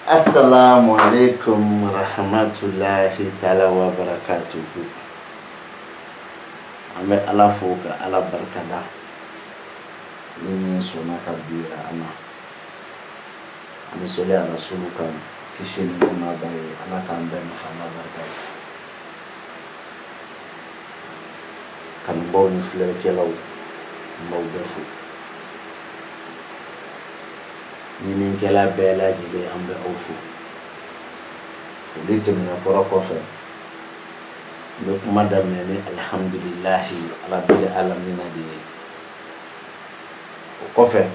Assalamualaikum warahmatullahi ta'ala wabarakatuh. Ame ala foka ala barkada. Ni sona kabira ana. Ame sole ala sulukan kishin ma bay ala kan ben fana barkay. Kan baw ni fleur kelaw mbaw defu. Ni kela bela jide ambe awfu. Fuli temina korokofe. Donc madame nene alhamdulillah rabbil alamin di o kofe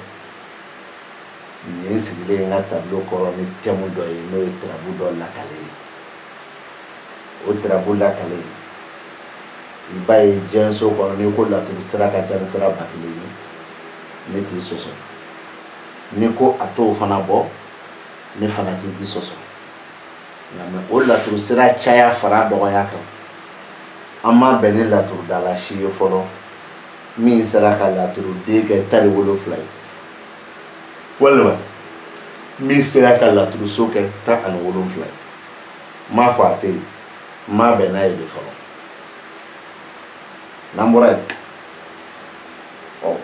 ni sigile nga tableau koroni temu do yi no trabu do la kale o trabu la kale ibay jenso koroni ko la tu sira ka tan sira bakile ni ti soso ni ko ato fana bo ni fana ti soso na me o la tu sira chaya fara do ya kan amma bene la tour dala shiyo folo min saraka la tour de ke tali wolo fly wala mi saraka la tour soke ta an wolo fly ma faate ma bena ile folo namora oh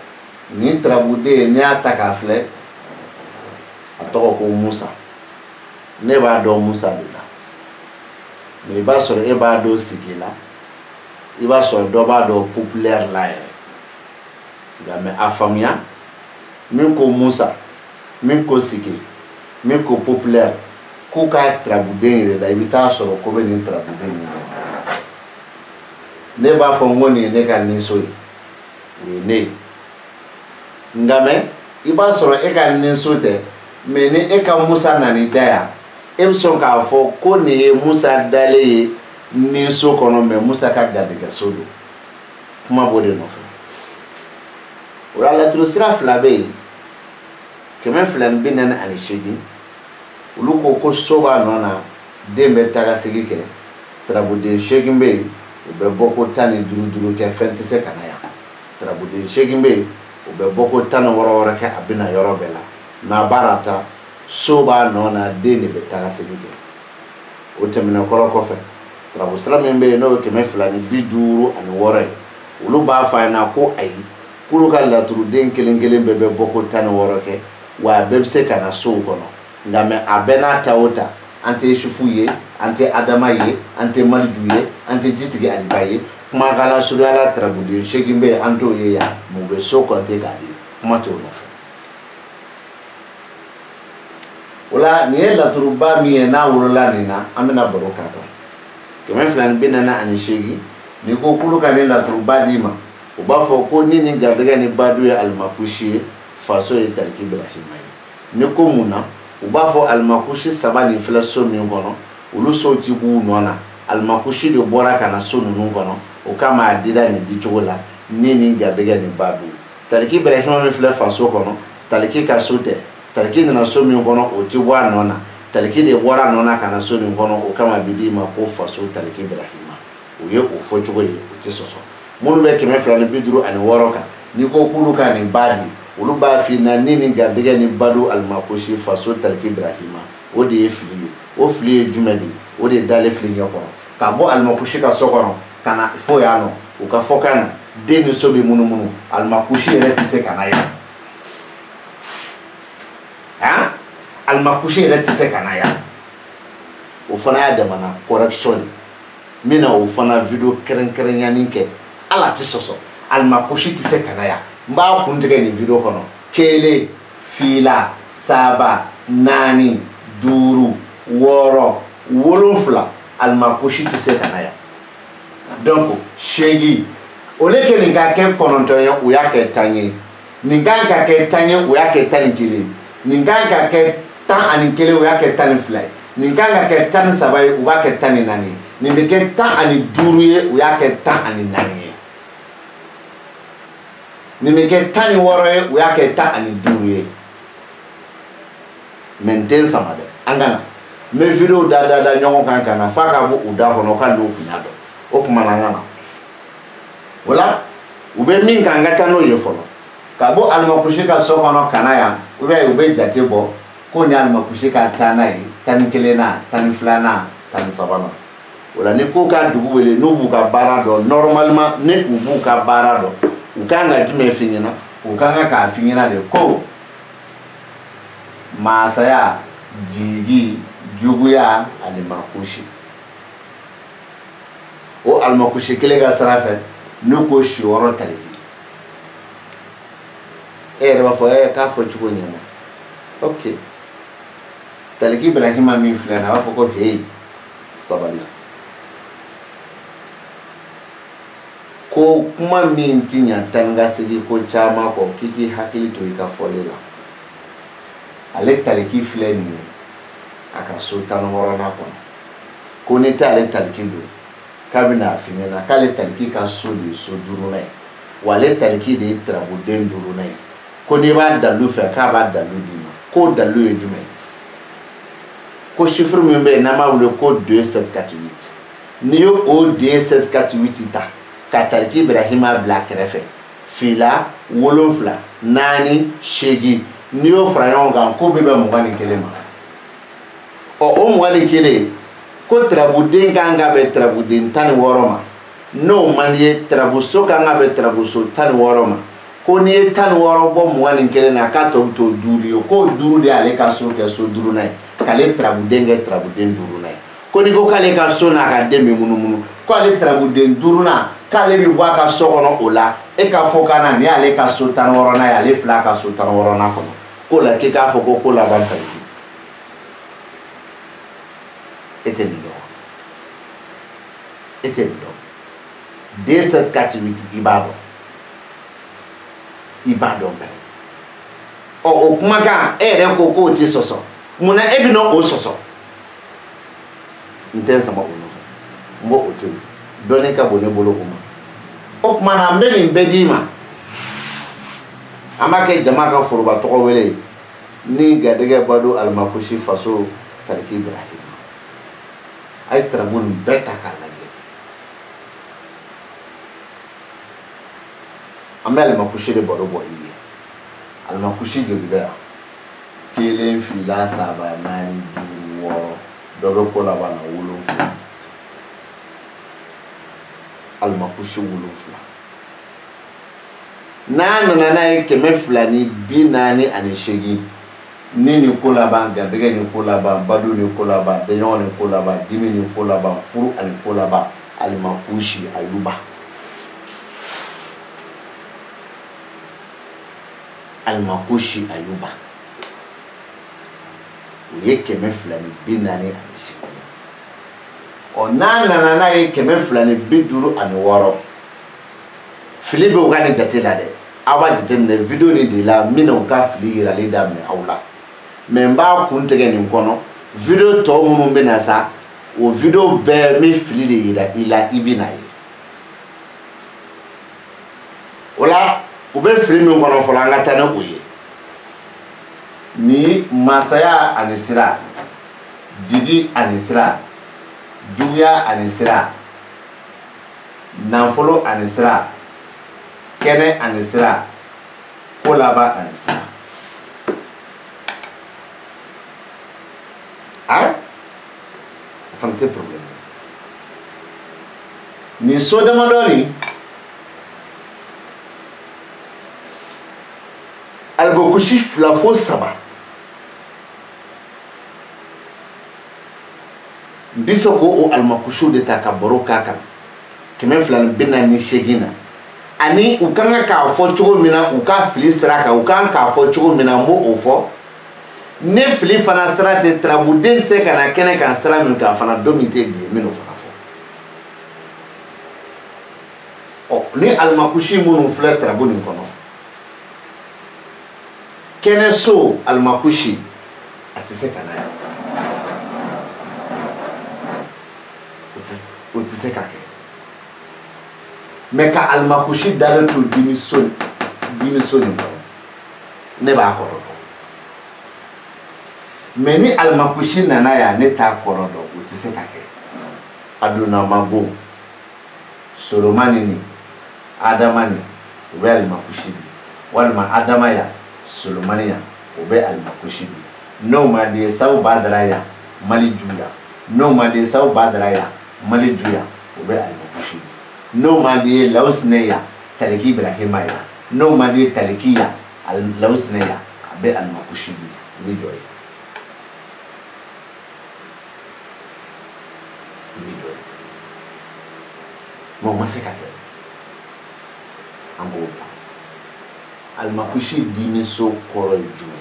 ni trabude ni ataka fle atoko ko Musa ne ba do Musa dila me ba so e ba do sigila iba so doba do populaire la ya me afamia min ko Musa min ko sike min ko populaire ko ka trabuden la ibita so ko be ni trabuden ne ba fo ngoni ne ka ni so we ne ngame iba so e ka ni so te me ne e ka Musa na ni daya e so ka fo ko ni Musa dale ni so kono me Musa ka gadega sodo kuma bode no fa ora la trusira flabe kemen flan binan ani shegi uluko ko soba nona dembe taga sigike trabude shegimbe be boko tani duru ke fentise kanaya trabude shegimbe be boko tani woro ke abina yorobela na barata soba nona deni be taga sigike o temina koroko fe trabusra membe no ke me flani biduru ani wore ulu ba fa na ko ay kulu kala turu den kelen bebe boko tan woro ke wa bebse kana so kono ngame abena tawota ante shufuye ante adamaye ante maliduye ante jitige alibaye kuma kala surala trabude shegimbe anto ye ya mu be so ko te gadi kuma to no wala ni la turu ba mi na worola ni na amena baroka ka kemen flan binana ani shegi ni ko kulu kan la trubadi ma o ba fo ko ni gardega ni badu ya almakushi faso e tarki ibrahima ni ko muna o ba fo almakushi sabani flaso mi ngono ulu so ti bu nona almakushi de bora kana so nu ngono o kama adida ni dichola ni gardega ni badu tarki ibrahima mi fla faso kono tarki ka sote tarki na so mi ngono o ti wa nona taliki de wara nona kana so ni ngono o kama bidi ma ko faso taliki ibrahima o ye o fo chugo ye o ti soso munu be kemen flan bidru ani woroka ni ko kulu ka ni badi ulu ba fi na nini gardega ni badu almakushi faso taliki ibrahima o de ye fili o fili jumedi o de dale fili nyoko ka bo almakushi ka sokono kana fo ya no o ka fokana de ni sobe munu almakushi ele ti se kana ya ha almakushi ele ti se kana ya o fana ya demana correction mina o fana video keren yaninke ala ti soso almakushi ti se kana ya mba kuntige ni video kono kele fila saba nani duru woro wolofla almakushi ti se kana ya donc shegi oleke ni ga ke konontonya o ya ke tanye ni ga ke tanye o ya ke tanikile ni ga ke tan anikele o ya ke tanifly ni ga ke tan sabai o ya ke taninani ni be ke tan ani duruye o ya ke tan ani nani ni me ke tan woroye o ya ke tan ani duruye maintain samade angana me video da nyongo kankana faka bo uda hono ka lo kunyado o kuma ngana wala ube min kangata no yefolo ka bo almakushi ka sokono kanaya ube jate bo ko ni almakushi ka tanai tan kelena tan flana tan sabana wala ni ko ka dugu wele no bu ka bara do normalement ne u bu ka bara do u kan ga jume finyina u kan ga ka finyina de ko masaya jigi juguya ani makushi o almakushi kele ga sarafe no ko shioro taliki reba fo ka fo chuko nyama okay taliki Ibrahima min flana wa fo ko hey sabali ko kuma min tinya tanga sigi ko chama ko kiki hakili to ika folela ale taliki flani aka sultan worona ko ni ta ale taliki do kabina finena kale taliki ka soli so duruna wale taliki de trabu den duruna ko ni ba dalu fe ka ba dalu dima ko dalu ejume ko chiffre min be na ma wule ko 2748 ni yo o 2748 ta ka taliki Ibrahima black refe fila wolonfla nani shegi ni yo frayon gan ko be mo ngani kelema o mo ngani kele ko trabuden kanga be trabuden tan woroma no manie trabuso kanga be trabuso tan woroma ko ni tan woro bo mo ngani kele na ka to duri ko duru de ale ka so ke so duru nai kale trabuden ge trabuden duru nai ko ni ko kale ka so na ka demi munu ko ale trabuden duru na kale bi wa ka so kono ola e ka fo kana ni ale ka so tan woro na ale fla ka so tan woro na ko la ke ka fo ko la ban taliki etenilo 2748 Ibadan be o kuma ka ere ko ti soso muna ebi no o soso intensa ma ono mbo otu doni ka bone bolo kuma o kuma na mbeli mbedima amake jama ka foruba to wele ni gadege badu almakushi faso taliki Ibrahim ay trabun beta kalage amel makushi de borobo iye almakushi jogibe kelen fila saba nani di woro dogo kola bana wulu almakushi wulu na na keme fulani binani ani shegi nini kolaba gadege ni kolaba badu ni kolaba denyo ni kolaba dimi ni kolaba furu ani kolaba alimakushi ayuba alimakushi ayuba uye keme fulani binani ani shegi o na keme fulani biduru ani woro Philippe ugani jatela de awa jitemne video ni de la mina uka fili yirali damne awla memba kuntege ni kono video to munu bena sa o video be mi fili de yira ila ibina yi wala ube fili mi kono fola ngata na uye ni masaya anisira jigi anisira juya anisira nanfolo anisira kene anisira kolaba anisira fante problem ni so demandoni albokushi flafo saba biso ko o almakushu de takaboro kaka keme flan bina ni shegina ani ukanga ka fo chugo mina uka fili sraka ukanga ka fo chugo mina mo ofo ne fili fana srate trabuden se kana kene kan sra min ka fana domite bi mino fana fo o ni almakushi munu fle trabuni kono kene so almakushi atise kana ya utise kake meka almakushi dale to dimisoni ne ba korodo meni almakushi nana ya ne ta korodo utise kake aduna mago solomani ni adamani ube almakushi di walma adama ya solomani ya ube almakushi di no ma di sabu badara ya Mali juya. No mandi saw badraya Mali juya o be almakushi. No mandi lausneya taliki Ibrahima ya. No mandi talikiya al lausneya be almakushi bi joy. Mo masika ke ango almakushi dimiso koro jume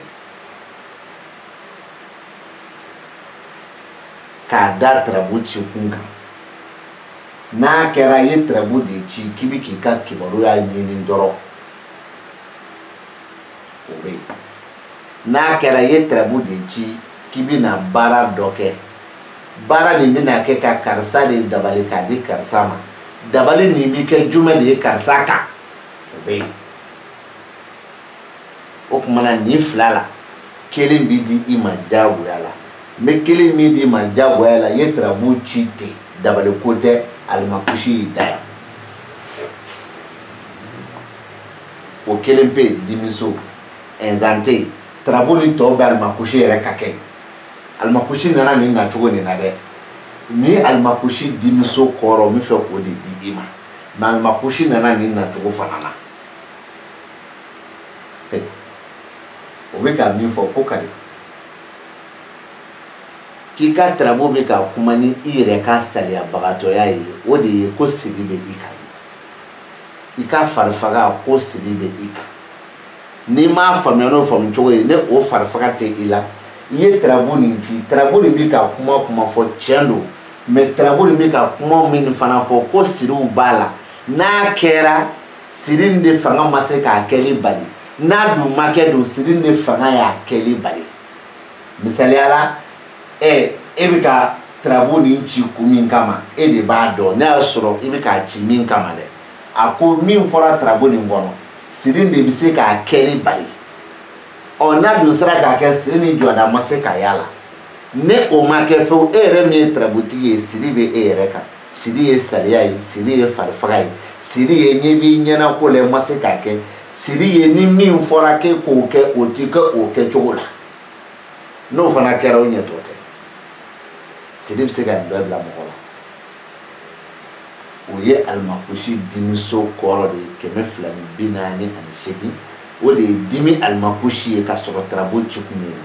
ka da trabu ci kunga na kera ye trabu de ci kibi ki ka kibaru ya nyini ndoro obe na kera ye trabu de ci kibi na bara doke bara ni mina ke ka karsa de dabali ka di karsa ma dabali ni mi ke jume de karsa ka obe o kuma na ni flala kelen bi di ima jago yala me kelen mi di ma jago yala ye trabu chite dabali kote almakushi daya o kelen pe dimiso enzante trabu ni to ba almakushi yere kake almakushi nana ni na chugo ni na de ni almakushi dimiso koro mi fe ko di ima ma almakushi nana ni na chugo fanana o be ka min fɔ ko kadi k'i ka trabu be ka kuma ni i yɛrɛ ka saliya bagatɔya ye o de ye ko sigi bɛ i kan i ka farifaga ko sigi bɛ i kan n'i m'a faamuya n'o faamu cogo ye ne o farifaga tɛ i la i ye trabu nin ci trabu nin bɛ ka kuma fɔ tiɲɛ don mais trabu nin bɛ ka kuma min fana fɔ ko siriw b'a la n'a kɛra siri nin de fanga ma se k'a kɛli bali n'a dun ma kɛ don siri ne fanga y'a kɛli bali misaliyala e bɛ ka trabu nin ci kun min kama e de b'a dɔn ne y'a sɔrɔ i bɛ k'a ci min kama dɛ a ko min fɔra trabu nin kɔnɔ siri de bɛ se k'a kɛli bali ɔ n'a dun sera k'a kɛ siri ni jɔda ma se k'a y'a la ne o ma kɛ fewu e yɛrɛ min ye trabutigi ye siri bɛ e yɛrɛ kan siri ye saliya ye siri ye farifaga ye siri ye ɲɛ b'i ɲɛna ko la ma se k'a kɛ siri ye ni min fɔra k'e k'o kɛ o ti kɛ o kɛcogo la n'o fana kɛra o ɲɛtɔ tɛ siri bɛ se ka nin dɔ bila mɔgɔ la o ye alimakusi dimiso kɔrɔ de ye 248 o de ye dimi alimakusi ye ka sɔrɔ trabu ci kun ye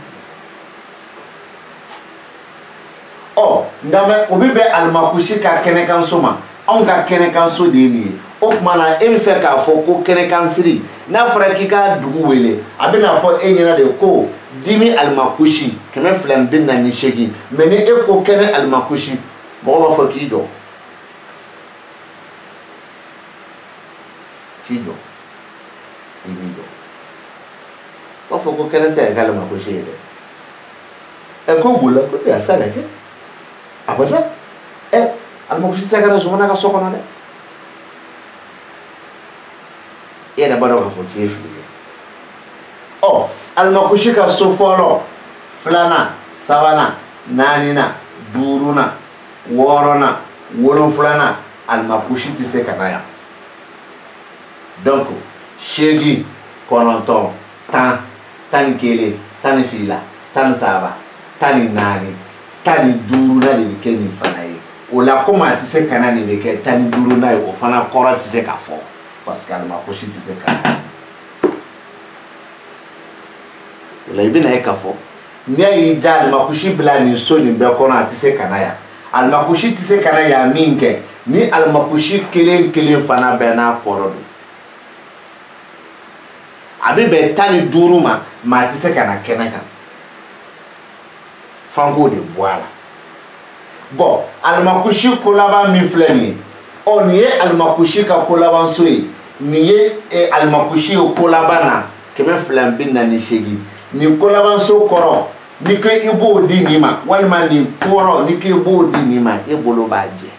ɔ nka mɛ o bɛ bɛn alimakusi ka kɛnɛkanso ma anw ka kɛnɛkanso de ye nin ye o tuma na e bɛ fɛ k'a fɔ ko kɛnɛkansiri n'a fɔra k'i ka dugu wele a bɛna fɔ e ɲɛna de ko dimi alimakusi 248 mɛ ni e ko kɛnɛ alimakusi mɔgɔ b'a fɔ k'i jɔ k'i jɔ i b'i jɔ b'a fɔ ko kɛnɛ tɛ se ka kɛ alimakusi ye dɛ ɛ ko bolila ko e y'a sa ka kɛ a bɛ fɛ ɛ alimakusi tɛ se ka kɛ sɔmɔna ka so kɔnɔ dɛ. E yɛrɛ b'a dɔn k'a fɔ k'i ye fili kɛ ɔ alimakusi ka so fɔlɔ filanan sabanan naaninan duurunan wɔɔrɔnan wolonfilanan alimakusi tɛ se ka na yan donc 8 9 10 11 12 13 14 15 duurunan de bɛ kɛ nin fana ye o la komi a tɛ se ka na nin bɛ kɛ 15nan ye o fana kɔrɔ tɛ se ka fɔ parce que alimakusi tɛ se ka na o la i bɛna ye k'a fɔ n'i y'i ja alimakusi bila nin so nin bɛɛ kɔnɔ a tɛ se ka na yan alimakusi tɛ se ka na yan min kɛ ni alimakusi kelen kelen fana bɛɛ n'a kɔrɔ don a bɛ bɛn 15 ma maa tɛ se ka na kɛnɛ kan f'an k'o de bɔ a la bon alimakusi ko laban min filɛ nin ye ɔ nin ye alimakusi ka ko laban so ye nin ye alimakusi ye ko laban na 248 nin ko laban so kɔrɔ ni ko i b'o di nin ma walima nin kɔrɔ ni ko i b'o di nin ma e bolo b'a jɛ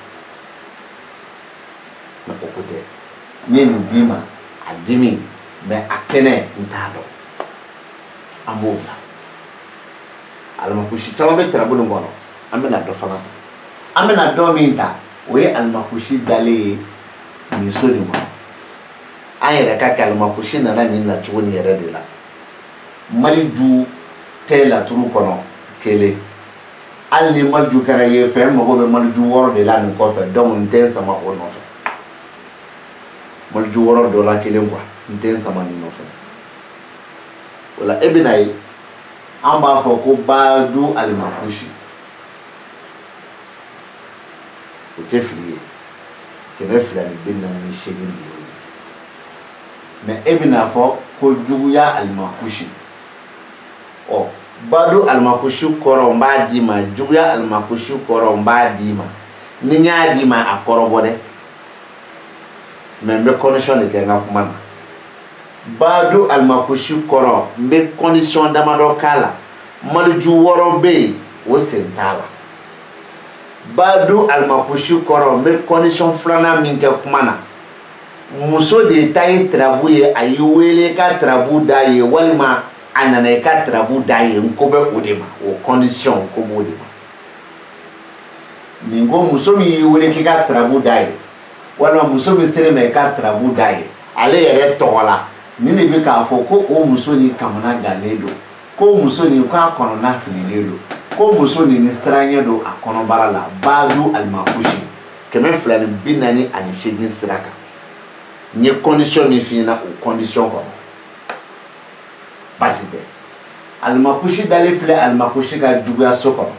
mɛ o ko tɛ n ye nin d'i ma a dimi mɛ a kɛnɛ n t'a dɔn an b'o bila alimakusi caman bɛ trabu nin kɔnɔ an bɛna dɔ fana ta an bɛna dɔ min ta o ye alimakusi dalen ye nin so nin kɔnɔ an yɛrɛ ka kɛ alimakusi nana nin nacogo nin yɛrɛ de la mali ju tɛ laturu kɔnɔ kelen al ni malju kara ye fe mago be malju woro de la ni ko fe donc nten sama o no fe malju woro do la kelen quoi nten sama ni no fe wala ebinay amba fo ko badu al makushi o te fliye kebe flani binna ni shegin di mais ebina fo ko juguya al makushi o badu al makushi koro mba dima juguya al makushi koro mba dima ni nya dima akoro bode mais me condition de kenga kuma badu al makushi koro me condition damado kala malju woro be o sentala badu al makushi koro me condition flana minke kumana muso de tayi trabuye ayi wele ka trabu daye walma anana ka trabu daye nkobe odema o condition ko bodema ningo muso mi wele ki ka trabu daye walma muso mi sere me ka trabu daye ale yere tola ni ne bi ka fo ko o muso ni kamana ganedo ko muso ni ka kono na filinedo ko muso ni sranye do akono barala badu al makushi keme flani binani ani shegin sraka ni condition ni fina o condition ko basite al makushi dale fle al makushi ga duga soko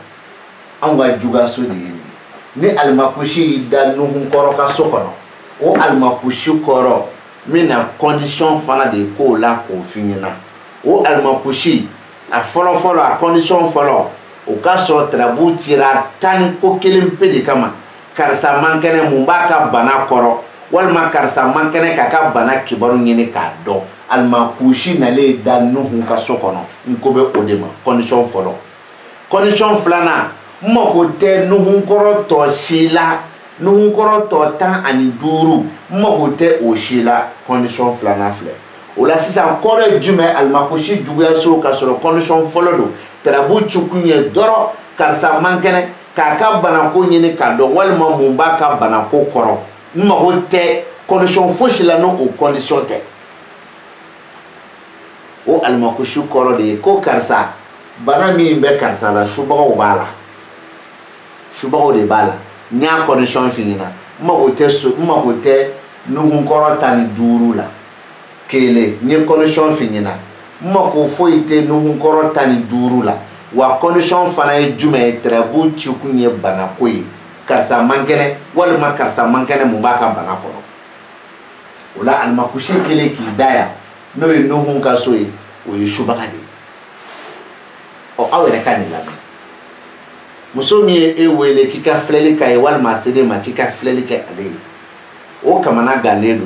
anga duga so de ni al makushi da no hun koro ka soko o al makushi koro mina condition fana de ko la ko finina o al makushi a folo a condition folo o ka so trabu tira tan ko kelim pedi kama karsa mankene mumbaka bana koro walma karsa mankene kaka bana kibaru nyini ka do almakushi nale dan nuhu ka sokono nkobe odema condition folo condition flana moko te nuhu koro to shila nuhu koro to tan ani duru moko te o shila condition flana fle ola sisa kore jume almakushi juguya so ka soro condition folo do trabu chukunye doro karsa mankene kaka bana ko nyini ka do walma mumba ka bana ko koro moko te condition foshila no o condition te o almakushi koro de ko karsa bana mi be karsa la shubago bala shubago de bala nya condition finina moko te nuhun koro tani duru la kele ni condition finina moko foite nuhun koro tani duru la wa condition fana e jume trabu chukunye bana koyi karsa mankene walma karsa mankene mumbaka bana koro wala almakushi kele ki daya no e nuhun ka soyi o yi shubaka de o awere kan la muso mi e wele kika fleli kai walma sede ma kika fleli ke ale o kamana ganedo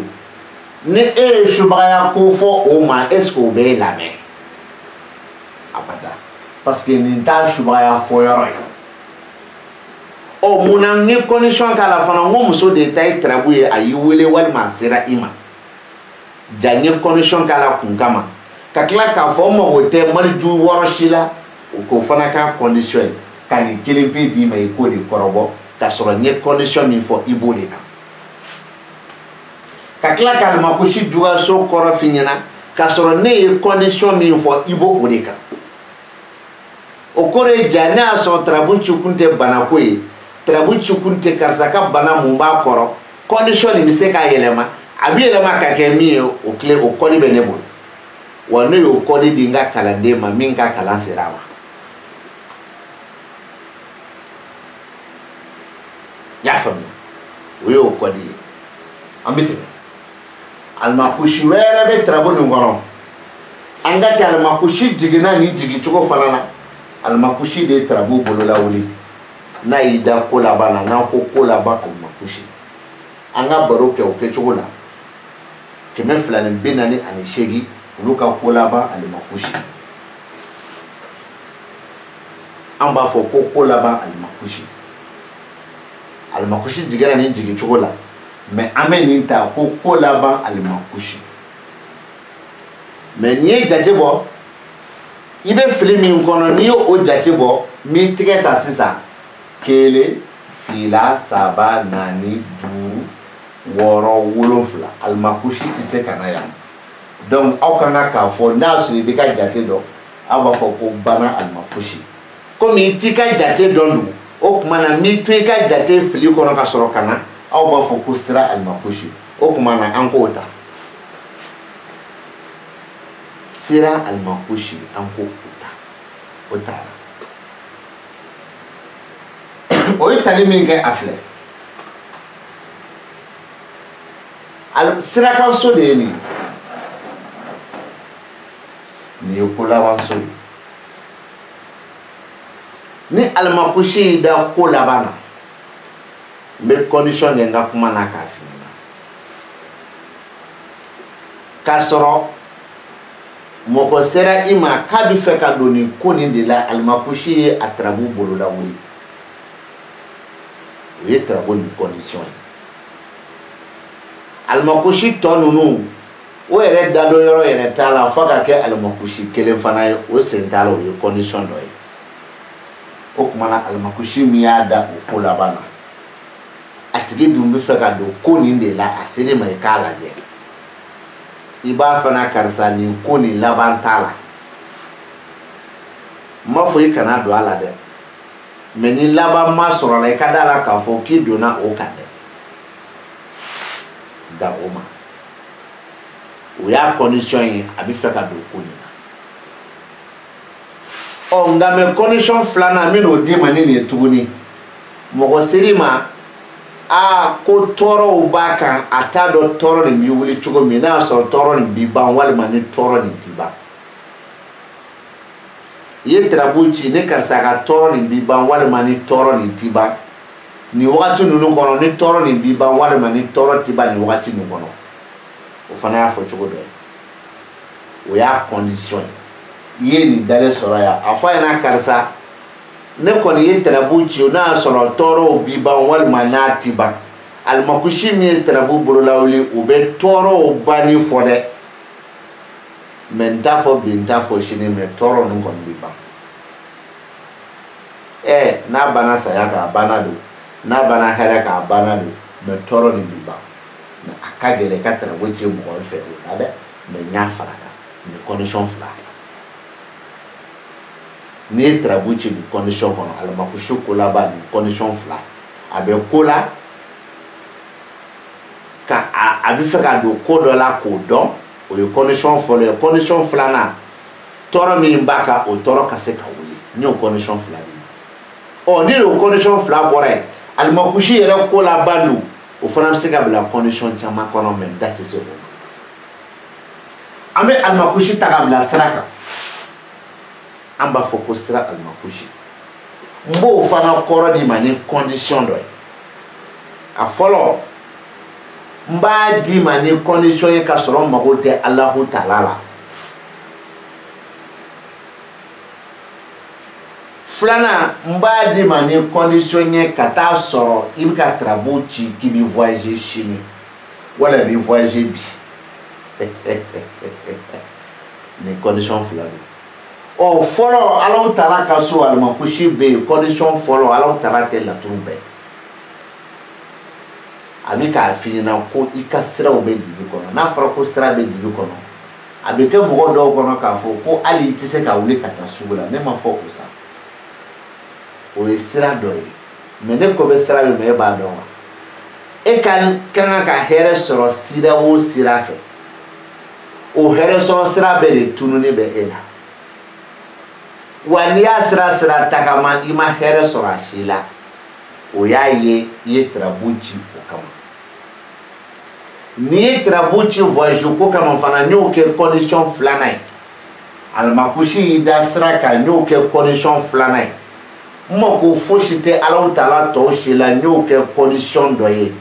ne e shubaka ya ko fo o ma esko be la me abada parce que ni ta shubaka ya fo yoro o muna ni condition kala fana ngo muso de tay trabuye ayi wele walma sera ima janye condition kala kunkama kakla ka fo mo hotel malju woroshila ko fana ka condition kan kelimpe di mai ko de korobo ka soro ni condition mi fo ibole ka kakla ka ma ko shi juga so koro finyana ka soro ne condition mi fo ibo odeka o kore jana so trabu chukunte bana ko e trabu chukunte karsaka bana mumba koro condition mi se ka yelema abi yelema ka ke mi o kle o koni benebo wano yo kodi dinga kalande ma minga kalansirawa ya fami yo kodi ambite almakushi wera be trabo ngoro anga ka almakushi jigina ni jigi chuko falana almakushi de trabo bolola wuli na ida kola bana na ko kola ba almakushi anga baroke o ke chukola keme fulani binani ani shegi luka kola ba almakushi amba fo ko kola ba almakushi digara ni jigi chokola mais ameni ta ko kola ba almakushi mais ni jatebo ibe filmi ngono ni o jatebo mi tigeta sisa kele fila saba nani du woro wolofla almakushi tise kanaya donc au kanga ka fo na suri bika jate do aba fo ko bana almakushi comme i t'i ka jate dɔn don o tuma na n'i to i ka jate fili kɔnɔ ka sɔrɔ ka na aw b'a fɔ ko sira alimakushi o tuma na an k'o ta sira alimakushi an k'o ta o taara o ye tali min kɛ a filɛ sirakanso de ye nin ye ko laban so ye ni alimakushi y'i da ko laban na n bɛ condition kɛ n ka kuma na k'a f'i ɲɛna k'a sɔrɔ mɔgɔ sera i ma k'a bɛ fɛ ka don nin ko nin de la alimakushi ye a tarabu bolola wuli o ye tarabu ni condition ye alimakushi tɔ ninnu o yɛrɛ dadon yɔrɔ yɛrɛ t'a la fo ka kɛ alimakushi kelen fana ye o sen t'a la o ye condition dɔ ye o tuma na alimakushi min y'a da o ko laban na a tigi dun bɛ fɛ ka don ko nin de la a selen ma i k'a lajɛ i b'a fana karisa nin ko nin laban t'a la n m'a fɔ i kana don a la dɛ mais ni laban ma sɔrɔ la i ka da la k'a fɔ k'i donna o kan dɛ da o ma o y'a condition ye a bɛ fɛ ka don ko nin na nka mɛ condition filanan min n'o d'i ma ni nin ye tuguni mɔgɔ ser'i ma ko tɔɔrɔw b'a kan a t'a dɔn tɔɔrɔ nin b'i wuli cogo min n'a y'a sɔrɔ tɔɔrɔ nin b'i ban walima ni tɔɔrɔ nin t'i ban i ye tarabu ci ni karisa ka tɔɔrɔ nin b'i ban walima ni tɔɔrɔ nin t'i ban nin wagati ninnu kɔnɔ ni tɔɔrɔ nin b'i ban walima ni tɔɔrɔ t'i ban nin wagati ninnu kɔnɔ o fana y'a fɔ cogo dɔ ye o y'a condition ye i ye nin dalen sɔrɔ yan a fɔ a ɲɛna karisa ne kɔni ye tarabu ci n'a y'a sɔrɔ tɔɔrɔw b'i ban walima n'a t'i ban alimakushi min ye tarabu bolola wuli o bɛ tɔɔrɔw banni fɔ dɛ mais n t'a fɔ bi n t'a fɔ sini mais tɔɔrɔ ninnu kɔni b'i ban n'a banna saya kan a banna don n'a banna hɛrɛ kan a banna don mais tɔɔrɔ nin b'i ban mais a ka gɛlɛn i ka tarabu ci mɔgɔ fɛ o la dɛ mais n y'a fara kan nin condition fila n'i ye tarabu ci nin condition kɔnɔ alimakushi ko laban nin condition fila a bɛ ko la ka a bɛ fɛ ka don ko dɔ la k'o dɔn o ye condition fɔlɔ ye condition filanan tɔɔrɔ min b'a kan o tɔɔrɔ ka se ka wuli n y'o condition fila de ye ni o condition fila bɔra yen alimakushi yɛrɛ ko laban don o fana bɛ se ka bila condition caman kɔnɔ mais da tɛ se o ma an bɛ alimakushi ta ka bila sira kan an b'a fɔ ko sira alimakushi n b'o fana kɔrɔ di ma ni condition dɔ ye a fɔlɔ n b'a di ma ni condition ye ka sɔrɔ n mago tɛ Alahu Taala la filanan n b'a di ma ni condition ye ka taa sɔrɔ i bɛ ka tarabu ci k'i bɛ voyager sini wala i bɛ voyager bi ni condition fila don fɔlɔ Alahu Taala ka so alimakushi bɛ yen condition fɔlɔ Alahu Taala tɛ laturu bɛɛ a bɛ k'a f'i ɲɛna ko i ka siraw bɛ dibi kɔnɔ n'a fɔra ko sira bɛ dibi kɔnɔ a bɛ kɛ mɔgɔ dɔw kɔnɔ k'a fɔ ko hali i tɛ se ka wuli ka taa sugu la ne ma fɔ o sa o ye sira dɔ ye mais ne ko bɛ sira min ma e b'a dɔn wa e ka kan ka hɛrɛ sɔrɔ sira o sira fɛ o hɛrɛ sɔrɔ sira bɛɛ de tununi bɛ e la wa n'i y'a sira tagama i ma hɛrɛ sɔrɔ a si la o y'a ye i ye tarabu ci o kama n'i ye tarabu ci voyage ko kama fana n y'o kɛ condition filanan ye alimakushi y'i da sira kan n y'o kɛ condition filanan ye n mako fosi tɛ Alahu Taala tɔw si la n y'o kɛ condition dɔ ye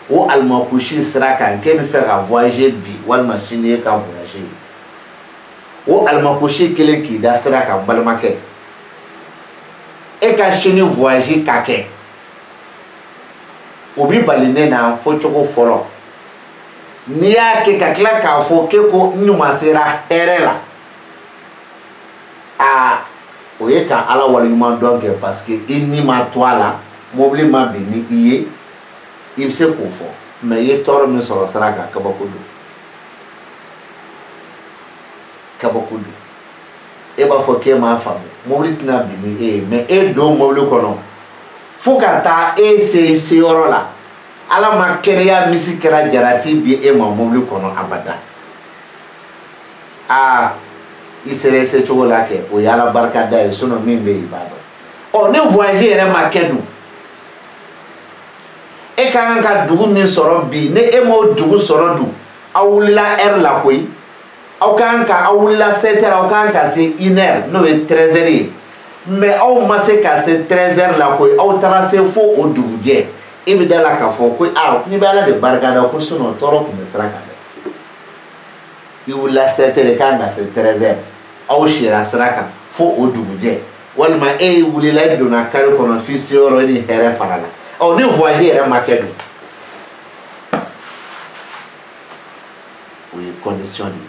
o alimakushi sira kan k'e bɛ fɛ ka voyager bi walima sini e ka voyager o alimakushi kelen k'i da sira kan n balimakɛ e ka sini voyage ka kɛ o bi bali ne na fɔ cogo fɔlɔ n'i y'a kɛ ka tila k'a fɔ k'e ko n ɲuman sera hɛrɛ la o ye ka Ala waleɲuman dɔn kɛ parce que i ni ma to a la mobili ma bin ni i ye i bɛ se k'o fɔ mais i ye tɔɔrɔ min sɔrɔ sira kan kabako don kabako don e b'a fɔ k'e m'a faamu mobili tɛna bin ni e ye mais e don mobili kɔnɔ fo ka taa e se yɔrɔ la ala ma kɛnɛya misi kɛra jarati di e ma mobili kɔnɔ abada i sera se cogo la kɛ o y'ala barika da ye sinon min bɛ yen i b'a dɔn ni voyage yɛrɛ ma kɛ dun e ka kan ka dugu min sɔrɔ bi ni e m'o dugu sɔrɔ dun aw wulila heure la koyi aw kan ka aw wulila 7 heures aw kan ka se 1 heure n'o ye 13 heures ye mais aw ma se ka se 13 heures la koyi aw taara se fo o dugujɛ e bɛ da la k'a fɔ ko ni bɛ ala de barika da ko sinon tɔɔrɔ tun bɛ sira kan dɛ i wulila 7 heures kan ka se 13 heures aw sira sira kan fo o dugujɛ walima e wulila e donna kare kɔnɔ f'i se yɔrɔ ni hɛrɛ fara la ni voyage yɛrɛ ma kɛ dun o ye condition de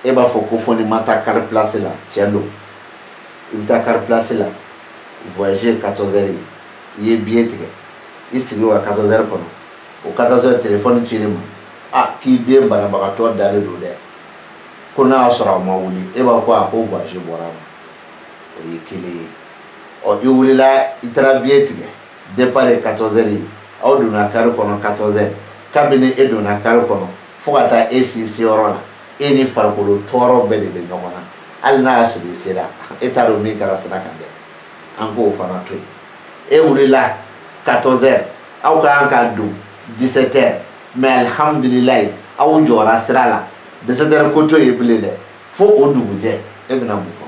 ye e b'a fɔ ko fɔ ni ma taa kare place la tiɲɛ don i bɛ taa kare place la voyage 14 heures i ye billet tigɛ i sigi o 14 heures kɔnɔ o 14 heures téléphone cira ma k'i den banabagatɔ dalen don dɛ ko n'a y'a sɔrɔ a ma wuli e b'a fɔ ko voyage bɔra ma o ye kelen ye i wulila i taara billet tigɛ départ ye 14 heures aw donna kare kɔnɔ 14 heures kabini e donna kare kɔnɔ fo ka taa e si yɔrɔ la e ni farikolo tɔɔrɔ bɛɛ de bɛ ɲɔgɔn na hali n'a y'a sɔrɔ i sera e t'a dɔn min kɛra sira kan dɛ an k'o fana to yen e wulila 14 heures aw ka kan ka don 17 heures mais alhamdulilayi aw jɔra sira la 17 heures ko to ye bilen dɛ fo o dugujɛ e bɛna mun fɔ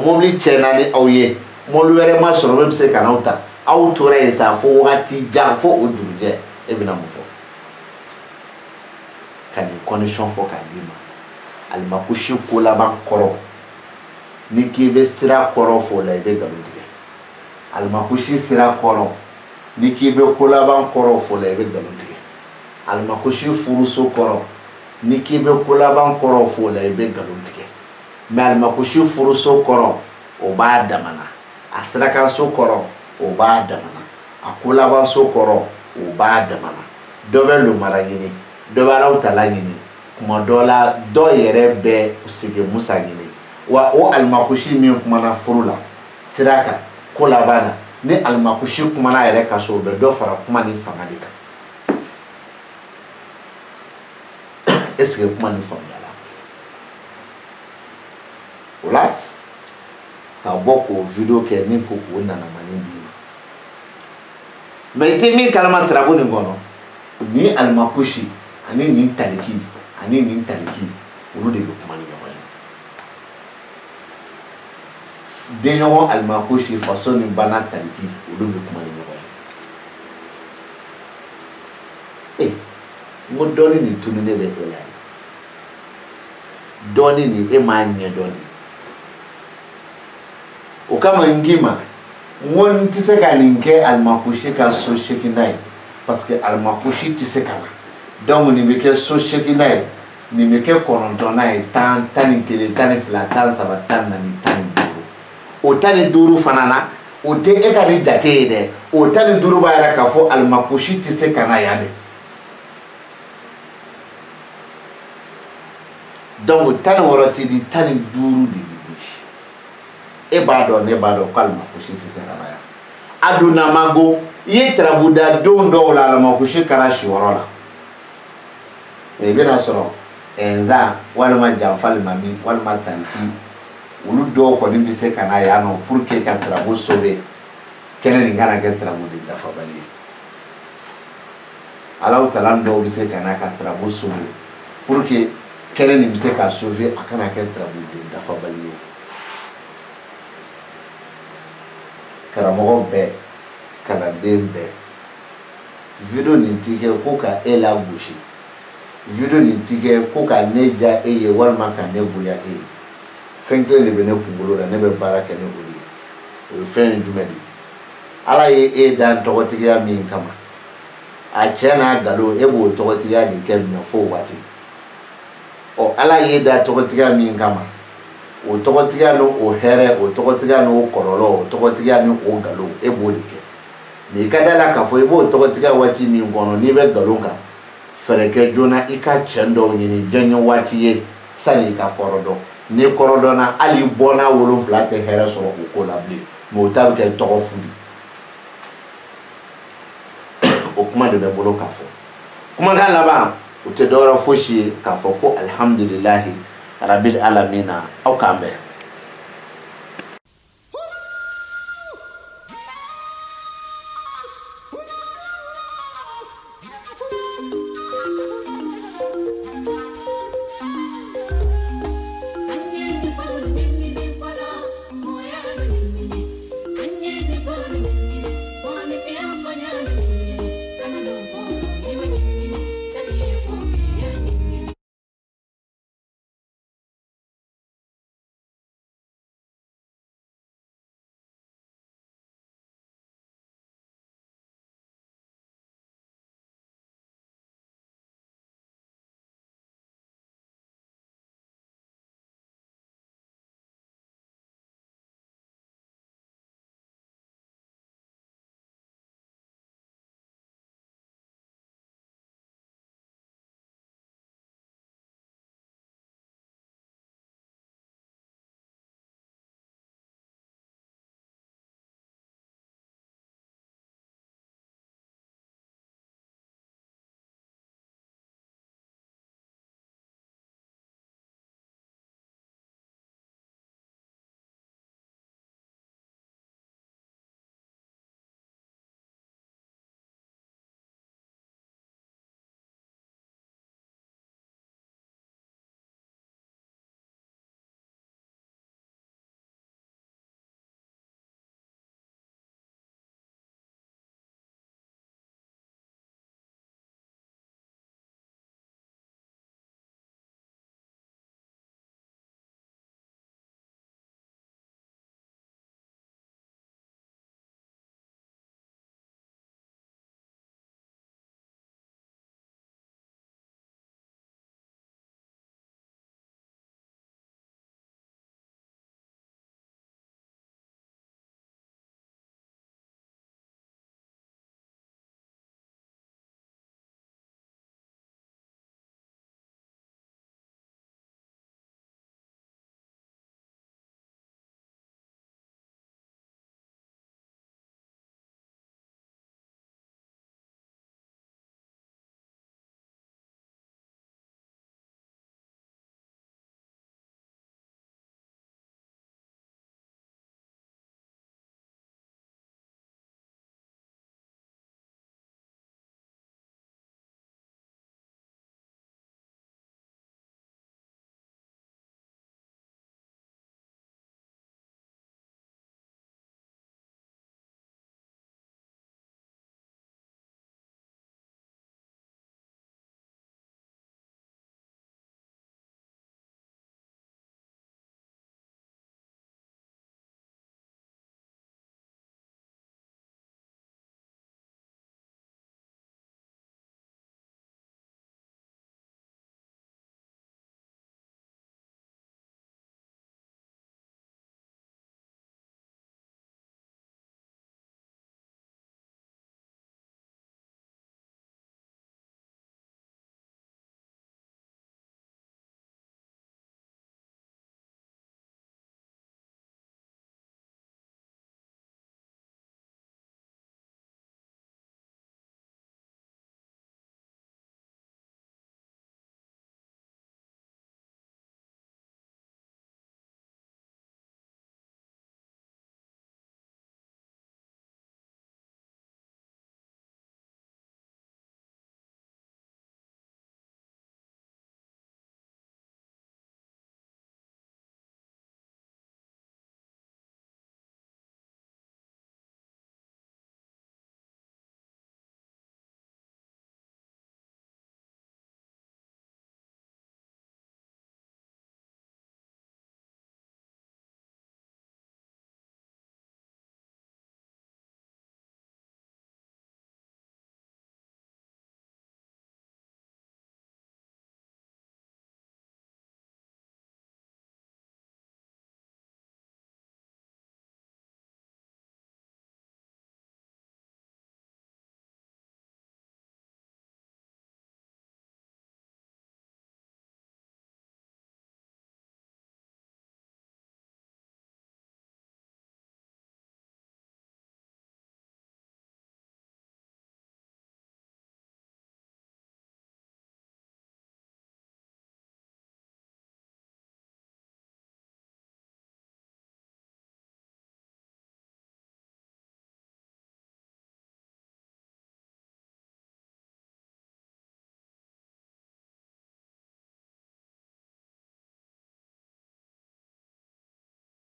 mobili tiɲɛna ni aw ye mobili wɛrɛ ma sɔrɔ min bɛ se ka n'aw ta aw tora yen sa fo wagati jan fo o dugujɛ e bɛna mun fɔ ka nin condition fɔ k'a d'i ma alimakusi ko laban kɔrɔ ni k'i bɛ sira kɔrɔ fɔ o la i bɛ nkalon tigɛ alimakusi sira kɔrɔ ni k'i bɛ ko laban kɔrɔ fɔ o la i bɛ nkalon tigɛ alimakusi furuso kɔrɔ ni k'i bɛ ko laban kɔrɔ fɔ o la i bɛ nkalon tigɛ mais alimakusi furuso kɔrɔ o b'a damana a sirakanso kɔrɔ o b'a damana a ko laban so kɔrɔ o b'a damana dɔ bɛ lomara ɲini dɔ bɛ alaw tala ɲini kuma dɔ la dɔ yɛrɛ bɛ sigi musa ɲini wa o alimakusi min kumana furu la sira kan ko laban na ni alimakusi kumana yɛrɛ ka so o bɛ dɔ fara kuma ni fanga de kan est-ce que kuma ni faamuyala o la ka bɔ k'o video kɛ ni ko o nanamani d'i ma mais i tɛ min kalama tarabu nin kɔnɔ ni alimakusi ani nin taliki olu de bɛ kuma ni ɲɔgɔn ye denɲɔgɔn alimakusi faso ni bana taliki olu bɛ kuma ni ɲɔgɔn ye n ko dɔɔni nin tunu ne bɛ e la dɔɔni nin e m'a ɲɛ dɔn de o kama n k'i ma n ko n tɛ se ka nin kɛ alimakusi ka so seginna ye parce que alimakusi tɛ se ka na donc nin bɛ kɛ so seginna ye nin bɛ kɛ 9nan ye 10, 11, 12, 13, 14, 15 o 15 fana na o tɛ e ka nin jate ye dɛ o 15 b'a yɛrɛ k'a fɔ alimakusi tɛ se ka na yan dɛ donc 16 tɛ di 15 de bɛ di e b'a dɔn ne b'a dɔn ko alimakusi tɛ se ka na yan a donna mago i ye tarabuda don dɔw la alimakusi kɛra siyɔrɔ la i bɛna sɔrɔ nzan walima janfalimami walima taliki olu dɔw kɔni bɛ se ka na yan nɔ pour que ka tarabu sauver kɛnɛ nin kana kɛ tarabu de dafabali ye alaw talan dɔw bɛ se ka na ka tarabu sauver pour que kɛnɛ nin bɛ se ka sauver a kana kɛ tarabu de dafabali ye karamɔgɔ bɛɛ kalanden bɛɛ video nin ti kɛ ko ka e lagosi video nin ti kɛ ko ka ne ja e ye walima ka ne bonya e ye fɛn kelen de bɛ ne kunkolo la ne bɛ baara kɛ ni o de ye o ye fɛn jumɛn de ye ala ye e dan tɔgɔtigiya min kama a cɛ n'a nkalon e b'o tɔgɔtigiya de kɛ minɛ fo waati ala ye e dan tɔgɔtigiya min kama o tɔgɔtigiya n'o hɛrɛ o tɔgɔtigiya n'o kɔlɔlɔ o tɔgɔtigiya n'o nkalon e b'o de kɛ n'i ka da la k'a fɔ i b'o tɔgɔtigiya waati min kɔnɔ n'i bɛ nkalon kan fɛɛrɛ kɛ joona i ka cɛn dɔw ɲini jɔnɲɛ waati ye sani ka kɔrɔdɔn ni kɔrɔdɔnna hali bɔna 7 tɛ hɛrɛ sɔrɔ o ko la bilen mais o ta bɛ kɛ tɔgɔ fu de o kuma de bɛ bolo k'a fɔ kumakan laban o tɛ dɔwɛrɛ fosi ye k'a fɔ ko alhamdulilahi rabil alamina aw k'an bɛn